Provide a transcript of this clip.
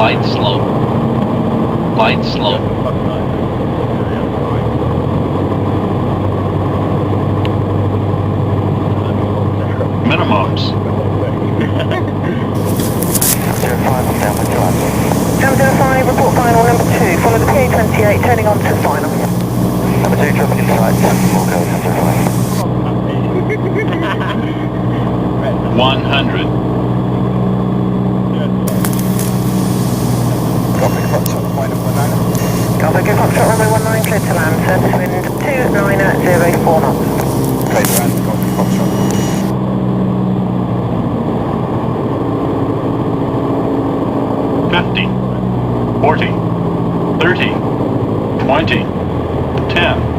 Light slope. Light slope. Minimums. 705, report final number 2. Follow the PA28, turning on to final. Number 2, dropping in flight, 4 code 705. 100. Copy, Foxtrot, runway 19. Copy, give Foxtrot runway 19, cleared to land. Surface wind 290 knots. Clear to land, copy, Foxtrot. 50, 40, 30, 20, 10.